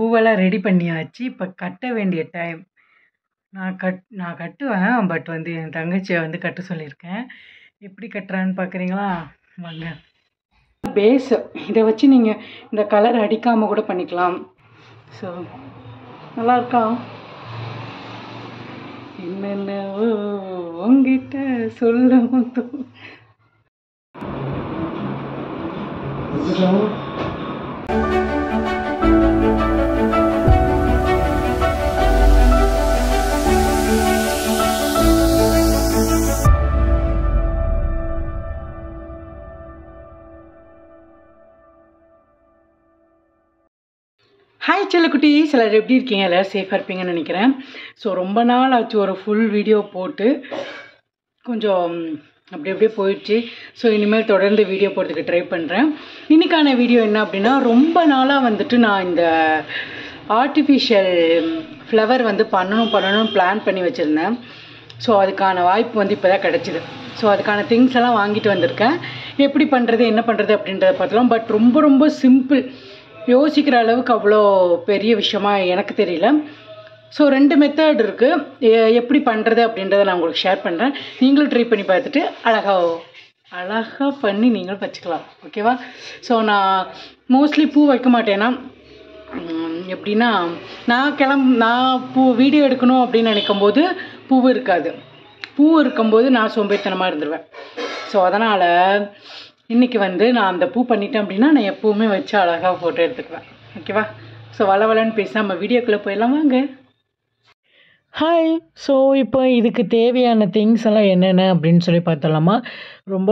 பூவெல்லாம் ரெடி பண்ணியாச்சு. இப்போ கட்ட வேண்டிய டைம். நான் கட்டுவேன். பட் வந்து என் தங்கச்சியை வந்து கட்ட சொல்லியிருக்கேன். எப்படி கட்டுறான்னு பார்க்குறீங்களா? வாங்க. பேஸு இதை வச்சு நீங்கள் இந்த கலர் அடிக்காமல் கூட பண்ணிக்கலாம். ஸோ நல்லா இருக்கா? என்னென்ன உங்ககிட்ட சொல்ல ஹாய் செல்லக்குட்டீஸ், எல்லாரும் எப்படி இருக்கீங்க? எல்லோரும் சேஃபாக இருப்பீங்கன்னு நினைக்கிறேன். ஸோ ரொம்ப நாள் ஆச்சு ஒரு ஃபுல் வீடியோ போட்டு, கொஞ்சம் அப்படியே போயிடுச்சு. ஸோ இனிமேல் தொடர்ந்து வீடியோ போடுறதுக்கு ட்ரை பண்ணுறேன். இன்றைக்கான வீடியோ என்ன அப்படின்னா, ரொம்ப நாளாக வந்துட்டு நான் இந்த ஆர்டிஃபிஷியல் ஃப்ளவர் வந்து பண்ணணும் பிளான் பண்ணி வச்சுருந்தேன். ஸோ அதுக்கான வாய்ப்பு வந்து இப்போ தான் கிடச்சிது. ஸோ அதுக்கான திங்ஸ் எல்லாம் வாங்கிட்டு வந்திருக்கேன். எப்படி பண்ணுறது என்ன பண்ணுறது அப்படின்றத பார்த்தலாம். பட் ரொம்ப சிம்பிள். யோசிக்கிற அளவுக்கு அவ்வளோ பெரிய விஷயமா எனக்கு தெரியல. ஸோ 2 மெத்தட் இருக்குது. எப்படி பண்ணுறது அப்படின்றத நான் உங்களுக்கு ஷேர் பண்ணுறேன். நீங்களும் ட்ரை பண்ணி பார்த்துட்டு அழகாக பண்ணி நீங்களும் வச்சுக்கலாம். ஓகேவா? ஸோ நான் மோஸ்ட்லி பூ வைக்க மாட்டேன்னா, எப்படின்னா நான் வீடியோ எடுக்கணும் அப்படின்னு நினைக்கும் போது பூ இருக்கும்போது நான் சோம்பேறித்தனமாக இருந்துருவேன். ஸோ அதனால் இன்றைக்கி வந்து நான் அந்த பூ பண்ணிட்டேன் அப்படின்னா நான் எப்போவுமே வச்சு அழகாக ஃபோட்டோ எடுத்துக்குவேன். ஓகேவா? ஸோ வளவலன்னு பேசி நம்ம வீடியோக்குள்ளே போயிடலாம் வாங்க. ஹாய். ஸோ இப்போ இதுக்கு தேவையான திங்ஸ் எல்லாம் என்னென்ன அப்படின்னு சொல்லி பார்த்தலாமா?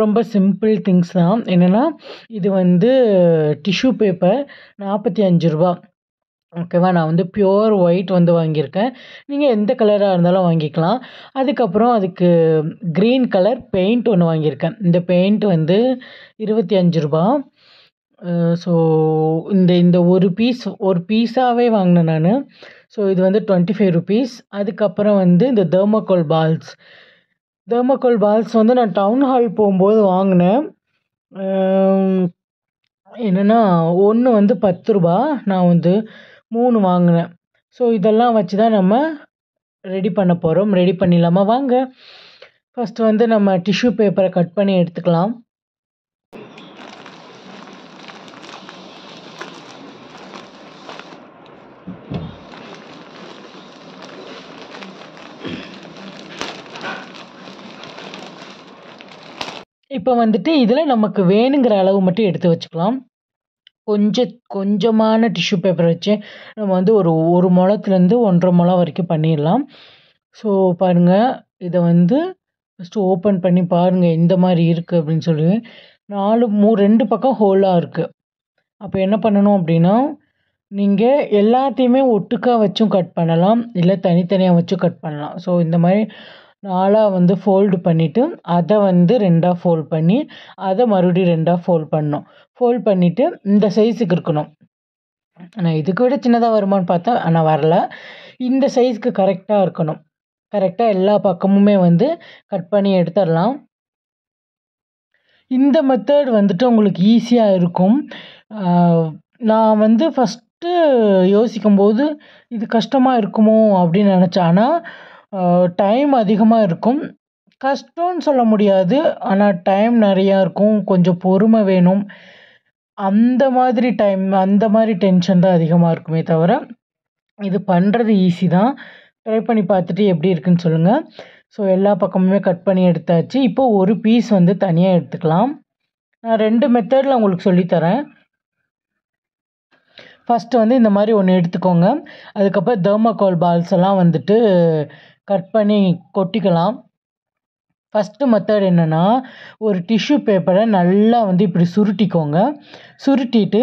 ரொம்ப சிம்பிள் திங்ஸ் தான். என்னென்னா, இது வந்து டிஷ்யூ பேப்பர் 45 ரூபா. ஓகேவா? நான் வந்து பியூர் ஒயிட் வந்து வாங்கியிருக்கேன். நீங்கள் எந்த கலராக இருந்தாலும் வாங்கிக்கலாம். அதுக்கப்புறம் அதுக்கு க்ரீன் கலர் பெயிண்ட் ஒன்று வாங்கியிருக்கேன். இந்த பெயிண்ட் வந்து 25 ரூபா. ஸோ இந்த ஒரு பீஸாகவே வாங்கினேன் நான். ஸோ இது வந்து 25 ருபீஸ். அதுக்கப்புறம் வந்து இந்த தெர்மோகோல் பால்ஸ் வந்து நான் டவுன் ஹால் போகும்போது வாங்கினேன். என்னென்னா, ஒன்று வந்து 10 ரூபா. நான் வந்து 3 வாங்கினேன். ஸோ இதெல்லாம் வச்சு தான் நம்ம ரெடி பண்ண போகிறோம். ரெடி பண்ணிடலாமா? வாங்க. ஃபஸ்ட்டு வந்து நம்ம டிஷ்யூ பேப்பரை கட் பண்ணி எடுத்துக்கலாம். இப்போ வந்துட்டு இதில் நமக்கு வேணுங்கிற அளவு மட்டும் எடுத்து வச்சுக்கலாம். கொஞ்சமான டிஷ்யூ பேப்பர் வச்சு நம்ம வந்து ஒரு முழத்துலேருந்து 1.5 முழம் வரைக்கும் பண்ணிடலாம். ஸோ பாருங்கள், இதை வந்து ஃபஸ்ட்டு ஓப்பன் பண்ணி பாருங்கள் இந்த மாதிரி இருக்குது அப்படின்னு சொல்லி. 2 பக்கம் ஹோலாக இருக்குது. அப்போ என்ன பண்ணணும் அப்படின்னா, நீங்கள் எல்லாத்தையுமே ஒட்டுக்கா வச்சும் கட் பண்ணலாம், இல்லை தனித்தனியாக வச்சும் கட் பண்ணலாம். ஸோ இந்த மாதிரி 4ஆக வந்து ஃபோல்டு பண்ணிவிட்டு அதை வந்து 2ஆக ஃபோல்ட் பண்ணி அதை மறுபடியும் 2ஆக ஃபோல்ட் பண்ணணும். ஃபோல்ட் பண்ணிவிட்டு இந்த சைஸுக்கு இருக்கணும். ஆனால் இதுக்கு விட சின்னதாக வருமானு பார்த்தா ஆனால் வரல. இந்த சைஸுக்கு கரெக்டாக இருக்கணும். கரெக்டாக எல்லா பக்கமுமே வந்து கட் பண்ணி எடுத்துடலாம். இந்த மெத்தட் வந்துட்டு உங்களுக்கு ஈஸியாக இருக்கும். நான் வந்து ஃபஸ்ட்டு யோசிக்கும்போது இது கஷ்டமாக இருக்குமோ அப்படின்னு நினச்சேன். ஆனால் டைம் அதிகமாக இருக்கும். கஷ்டம்னு சொல்ல முடியாது, ஆனால் டைம் நிறையா இருக்கும். கொஞ்சம் பொறுமை வேணும். அந்த மாதிரி டென்ஷன் தான் அதிகமாக இருக்குமே தவிர, இது பண்ணுறது ஈஸி தான். ட்ரை பண்ணி பார்த்துட்டு எப்படி இருக்குன்னு சொல்லுங்கள். ஸோ எல்லா பக்கமுமே கட் பண்ணி எடுத்தாச்சு. இப்போ ஒரு பீஸ் வந்து தனியாக எடுத்துக்கலாம். நான் 2 மெத்தடில் உங்களுக்கு சொல்லித்தரேன். ஃபஸ்ட்டு வந்து இந்த மாதிரி ஒன்று எடுத்துக்கோங்க. அதுக்கப்புறம் தெர்மோகோல் பால்ஸ் எல்லாம் வந்துட்டு கட் பண்ணி கொட்டிக்கலாம். ஃபஸ்ட்டு மெத்தட் என்னென்னா, ஒரு டிஷ்யூ பேப்பரை நல்லா வந்து இப்படி சுருட்டிக்கோங்க. சுருட்டிட்டு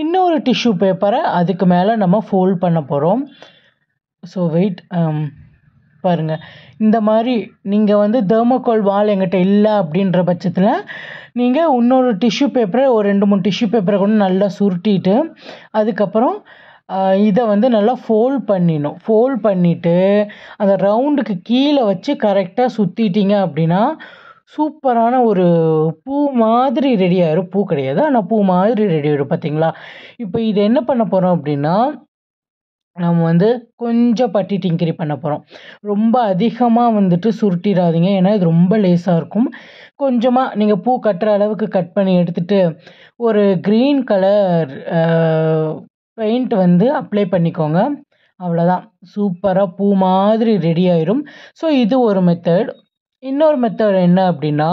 இன்னொரு டிஷ்யூ பேப்பரை அதுக்கு மேலே நம்ம ஃபோல்ட் பண்ண போகிறோம். ஸோ வெயிட் பாருங்கள். இந்த மாதிரி நீங்கள் வந்து தெர்மோகோல் பால் எங்கிட்ட இல்லை அப்படின்ற பட்சத்தில் நீங்கள் இன்னொரு டிஷ்யூ பேப்பரை ஒரு 2-3 டிஷ்யூ பேப்பரை கூட நல்லா சுருட்டிட்டு அதுக்கப்புறம் இதை வந்து நல்லா ஃபோல்ட் பண்ணிடணும். ஃபோல்ட் பண்ணிவிட்டு அந்த ரவுண்டுக்கு கீழே வச்சு கரெக்டாக சுற்றிட்டிங்க அப்படின்னா சூப்பரான ஒரு பூ மாதிரி ரெடி ஆயிடும். பூ கிடையாது, ஆனால் பூ மாதிரி ரெடி ஆயிடும். பார்த்தீங்களா? இப்போ இது என்ன பண்ண போகிறோம் அப்படின்னா, நம்ம வந்து கொஞ்சம் பட்டி டிங்கரி பண்ண போகிறோம். ரொம்ப அதிகமாக வந்துட்டு சுருட்டிடாதீங்க. ஏன்னா இது ரொம்ப லேஸாக இருக்கும். கொஞ்சமாக நீங்கள் பூ கட்டுற அளவுக்கு கட் பண்ணி எடுத்துகிட்டு ஒரு க்ரீன் கலர் பெயிண்ட் வந்து அப்ளை பண்ணிக்கோங்க. அவ்வளோதான், சூப்பராக பூ மாதிரி ரெடி ஆயிரும். ஸோ இது ஒரு மெத்தட். இன்னொரு மெத்தட் என்ன அப்படின்னா,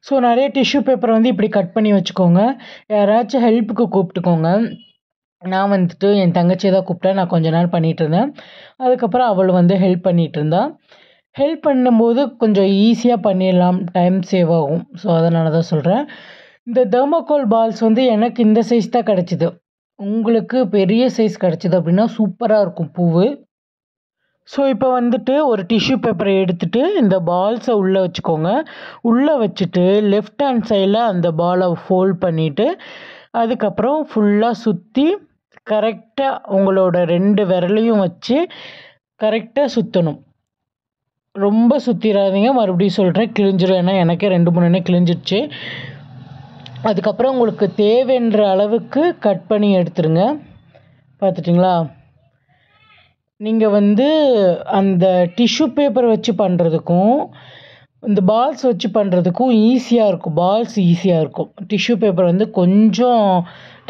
ஸோ நிறைய டிஷ்யூ பேப்பரை வந்து இப்படி கட் பண்ணி வச்சுக்கோங்க. யாராச்சும் ஹெல்ப்புக்கு கூப்பிட்டுக்கோங்க. நான் வந்துட்டு என் தங்கச்சியை தான் கூப்பிட்டேன். நான் கொஞ்ச நாள் பண்ணிகிட்டு இருந்தேன். அதுக்கப்புறம் அவள் வந்து ஹெல்ப் பண்ணிகிட்டு இருந்தா. ஹெல்ப் பண்ணும்போது கொஞ்சம் ஈஸியாக பண்ணிடலாம், டைம் சேவ் ஆகும். ஸோ அதனால தான் சொல்கிறேன். இந்த தெர்மாக்கோல் பால்ஸ் வந்து எனக்கு இந்த சைஸ் தான் கிடச்சிது. உங்களுக்கு பெரிய சைஸ் கிடச்சிது அப்படின்னா சூப்பராக இருக்கும் பூவு. ஸோ இப்போ வந்துட்டு ஒரு டிஷ்யூ பேப்பரை எடுத்துகிட்டு இந்த பால்ஸை உள்ளே வச்சுக்கோங்க. உள்ளே வச்சுட்டு லெஃப்ட் ஹேண்ட் சைடில் அந்த பாலை ஃபோல்ட் பண்ணிவிட்டு அதுக்கப்புறம் ஃபுல்லாக சுற்றி கரெக்டாக உங்களோட 2 விரலையும் வச்சு கரெக்டாக சுற்றணும். ரொம்ப சுற்றிடாதீங்க, மறுபடியும் சொல்கிறேன், கிழிஞ்சிரும். ஏன்னா எனக்கே 2-3 எண்ணெய் கிழிஞ்சிடுச்சு. அதுக்கப்புறம் உங்களுக்கு தேவைன்ற அளவுக்கு கட் பண்ணி எடுத்துருங்க. பார்த்துட்டிங்களா? நீங்கள் வந்து அந்த டிஷ்யூ பேப்பர் வச்சு பண்ணுறதுக்கும் இந்த பால்ஸ் வச்சு பண்ணுறதுக்கும் ஈஸியாக இருக்கும். பால்ஸ் ஈஸியாக இருக்கும். டிஷ்யூ பேப்பர் வந்து கொஞ்சம்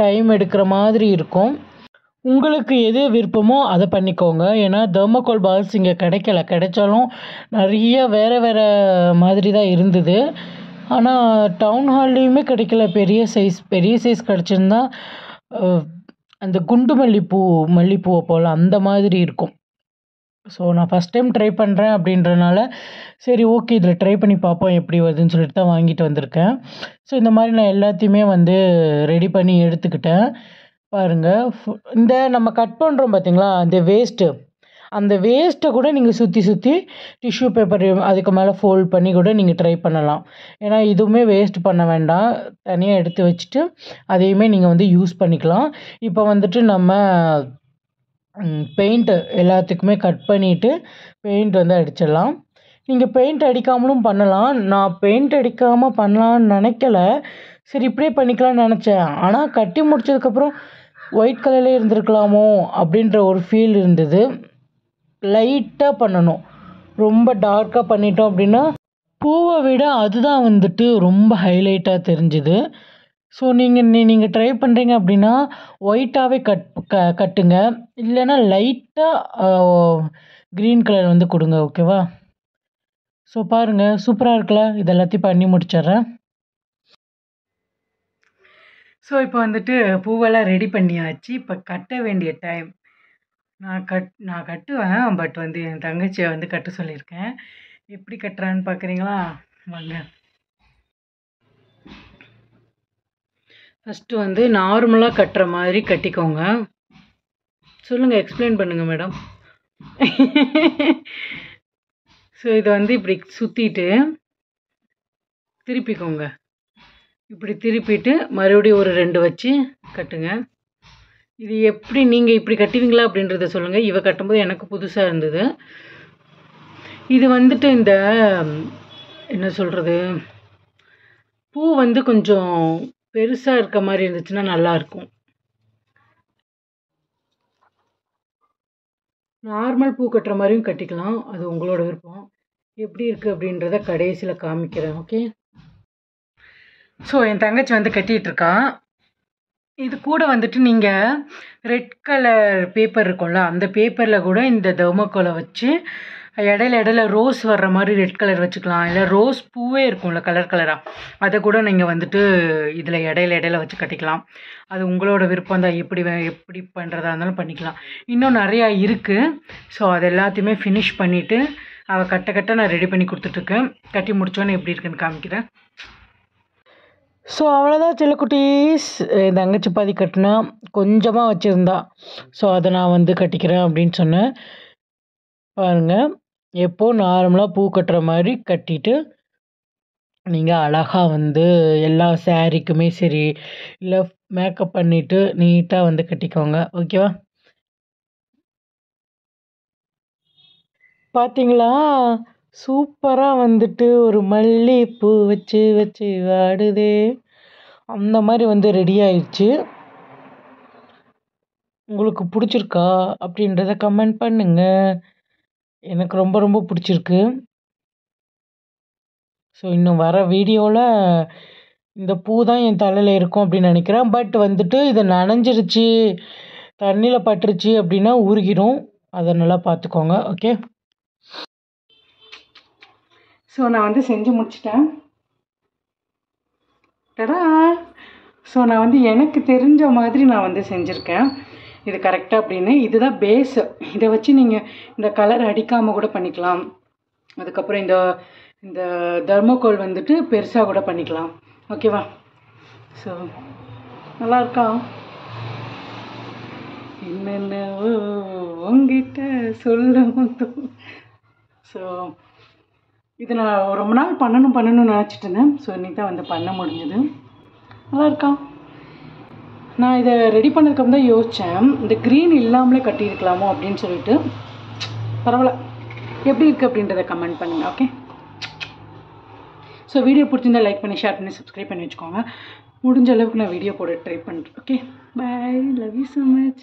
டைம் எடுக்கிற மாதிரி இருக்கும். உங்களுக்கு எது விருப்பமோ அதை பண்ணிக்கோங்க. ஏன்னா தெர்மாக்கோல் பால்ஸ் இங்கே கிடைக்கல. கிடைச்சாலும் நிறைய வேறு வேறு மாதிரி தான் இருந்தது. ஆனால் டவுன் ஹால்லையுமே கிடைக்கல. பெரிய சைஸ் கிடச்சிருந்தா அந்த குண்டு மல்லிப்பூவை போல் அந்த மாதிரி இருக்கும். ஸோ நான் ஃபஸ்ட் டைம் ட்ரை பண்ணுறேன் அப்படின்றனால சரி ஓகே இதில் ட்ரை பண்ணி பார்ப்போம் எப்படி வருதுன்னு சொல்லிட்டு தான் வாங்கிட்டு வந்திருக்கேன். ஸோ இந்த மாதிரி நான் எல்லாத்தையுமே வந்து ரெடி பண்ணி எடுத்துக்கிட்டேன். பாருங்கள், இந்த நம்ம கட் பண்ணுறோம் பார்த்தீங்களா, அந்த வேஸ்ட்டை கூட நீங்கள் சுற்றி டிஷ்யூ பேப்பர் அதுக்கு மேலே ஃபோல்ட் பண்ணி கூட நீங்கள் ட்ரை பண்ணலாம். ஏன்னா இதுவுமே வேஸ்ட் பண்ண வேண்டாம், தனியாக எடுத்து வச்சுட்டு அதையுமே நீங்கள் வந்து யூஸ் பண்ணிக்கலாம். இப்போ வந்துட்டு நம்ம பெயிண்ட்டு எல்லாத்துக்குமே கட் பண்ணிவிட்டு பெயிண்ட் வந்து அடிச்சிடலாம். நீங்கள் பெயிண்ட் அடிக்காமலும் பண்ணலாம். நான் பெயிண்ட் அடிக்காமல் பண்ணலான்னு நினைக்கல, சரி இப்படியே பண்ணிக்கலாம்னு நினச்சேன். ஆனால் கட்டி முடிச்சதுக்கப்புறம் ஒயிட் கலர்லேயே இருந்திருக்கலாமோ அப்படின்ற ஒரு ஃபீல் இருந்தது. லைட்டாக பண்ணணும். ரொம்ப டார்க்காக பண்ணிட்டோம் அப்படின்னா பூவை விட அதுதான் வந்துட்டு ரொம்ப ஹைலைட்டாக தெரிஞ்சுது. ஸோ நீங்கள் ட்ரை பண்ணுறீங்க அப்படின்னா ஒயிட்டாகவே கட்டுங்க. இல்லைன்னா லைட்டாக க்ரீன் கலர் வந்து கொடுங்க. ஓகேவா? ஸோ பாருங்கள், சூப்பராக இருக்குல்ல? இது எல்லாத்தையும் பண்ணி முடிச்சிட்றேன். ஸோ இப்போ வந்துட்டு பூவெல்லாம் ரெடி பண்ணியாச்சு. இப்போ கட்ட வேண்டிய டைம். நான் கட்டுவேன், பட் வந்து என் தங்கச்சியை வந்து கட்ட சொல்லியிருக்கேன். எப்படி கட்டுறான்னு பார்க்குறீங்களா? வாங்க. ஃபஸ்ட்டு வந்து நார்மலாக கட்டுற மாதிரி கட்டிக்கோங்க. சொல்லுங்கள், எக்ஸ்பிளைன் பண்ணுங்கள் மேடம். ஸோ இதை வந்து இப்படி சுற்றிட்டு திருப்பிக்கோங்க. இப்படி திருப்பிட்டு மறுபடியும் ஒரு 2 வச்சு கட்டுங்க. இது எப்படி நீங்கள் இப்படி கட்டுவீங்களா அப்படின்றத சொல்லுங்கள். இவ கட்டும்போது எனக்கு புதுசாக இருந்தது. இது வந்துட்டு இந்த என்ன சொல்கிறது, பூ வந்து கொஞ்சம் பெருசாக இருக்க மாதிரி இருந்துச்சுன்னா நல்லாயிருக்கும். நார்மல் பூ கட்டுற மாதிரியும் கட்டிக்கலாம், அது உங்களோட விருப்பம். எப்படி இருக்குது அப்படின்றத கடைசியில் காமிக்கிறேன். ஓகே? ஸோ என் தங்கச்சி வந்து கட்டிகிட்ருக்கா. இது கூட வந்துட்டு நீங்கள் ரெட் கலர் பேப்பர் இருக்கும்ல, அந்த பேப்பரில் கூட இந்த தெர்மாக்கோலை வச்சு இடையில ரோஸ் வர்ற மாதிரி ரெட் கலர் வச்சுக்கலாம். இல்லை ரோஸ் பூவே இருக்கும்ல கலர் கலராக, அதை கூட நீங்கள் வந்துட்டு இதில் இடையில வச்சு கட்டிக்கலாம். அது உங்களோட விருப்பம் தான். எப்படி பண்ணுறதா இருந்தாலும் பண்ணிக்கலாம். இன்னும் நிறையா இருக்குது. ஸோ அது எல்லாத்தையுமே ஃபினிஷ் பண்ணிவிட்டு அவள் கட்ட நான் ரெடி பண்ணி கொடுத்துட்ருக்கேன். கட்டி முடித்தோன்னே எப்படி இருக்குன்னு காமிக்கிறேன். ஸோ அவ்வளோதான் செல்லக்குட்டீஸ். என் தங்கச்சி பாதி கட்டினா கொஞ்சமாக வச்சுருந்தா. ஸோ அதை நான் வந்து கட்டிக்கிறேன் அப்படின்னு சொன்னேன். பாருங்கள், எப்போது நார்மலாக பூ கட்டுற மாதிரி கட்டிட்டு நீங்கள் அழகாக வந்து எல்லா சாரீக்குமே சரி, இல்லை மேக்கப் பண்ணிவிட்டு நீட்டாக வந்து கட்டிக்கோங்க. ஓகேவா? பார்த்தீங்களா, சூப்பராக வந்துட்டு ஒரு மல்லிகைப்பூ வச்சு வாடுதே அந்த மாதிரி வந்து ரெடி ஆயிடுச்சு. உங்களுக்கு பிடிச்சிருக்கா அப்படின்றத கமெண்ட் பண்ணுங்க. எனக்கு ரொம்ப ரொம்ப பிடிச்சிருக்கு. ஸோ இன்னும் வர வீடியோவில் இந்த பூ தான் என் தலையில் இருக்கும் அப்படின்னு நினைக்கிறேன். பட் வந்துட்டு இது நனைஞ்சிருச்சு, தண்ணியில் பட்டுருச்சு அப்படின்னா உருகிடும். அதை நல்லா பார்த்துக்கோங்க. ஓகே. ஸோ நான் வந்து செஞ்சு முடிச்சிட்டேன். டடா! ஸோ நான் வந்து எனக்கு தெரிஞ்ச மாதிரி நான் வந்து செஞ்சுருக்கேன். இது கரெக்டாக அப்படின்னு. இதுதான் பேஸு. இதை வச்சு நீங்கள் இந்த கலர் அடிக்காமல் கூட பண்ணிக்கலாம். அதுக்கப்புறம் இந்த இந்த தர்மோகோல் வந்துட்டு பெருசாக கூட பண்ணிக்கலாம். ஓகேவா? ஸோ நல்லா இருக்கா? என்னென்னவோ உங்ககிட்ட சொல்லும். ஸோ இது நான் ரொம்ப நாள் பண்ணணும்னு நினச்சிட்டு இருந்தேன். ஸோ இன்னைக்கு தான் வந்து பண்ண முடிஞ்சது. நல்லா இருக்கா? நான் இதை ரெடி பண்ணதுக்கப்புறம் தான் யோசித்தேன், இந்த க்ரீன் இல்லாமலே கட்டியிருக்கலாமோ அப்படின்னு சொல்லிட்டு. பரவாயில்ல, எப்படி இருக்குது அப்படின்றத கமெண்ட் பண்ணுங்கள். ஓகே. ஸோ வீடியோ பிடிச்சிருந்தா லைக் பண்ணி, ஷேர் பண்ணி, சப்ஸ்கிரைப் பண்ணி வச்சுக்கோங்க. முடிஞ்ச அளவுக்கு நான் வீடியோ போட ட்ரை பண்ணுறேன். Okay, bye. Love you so much.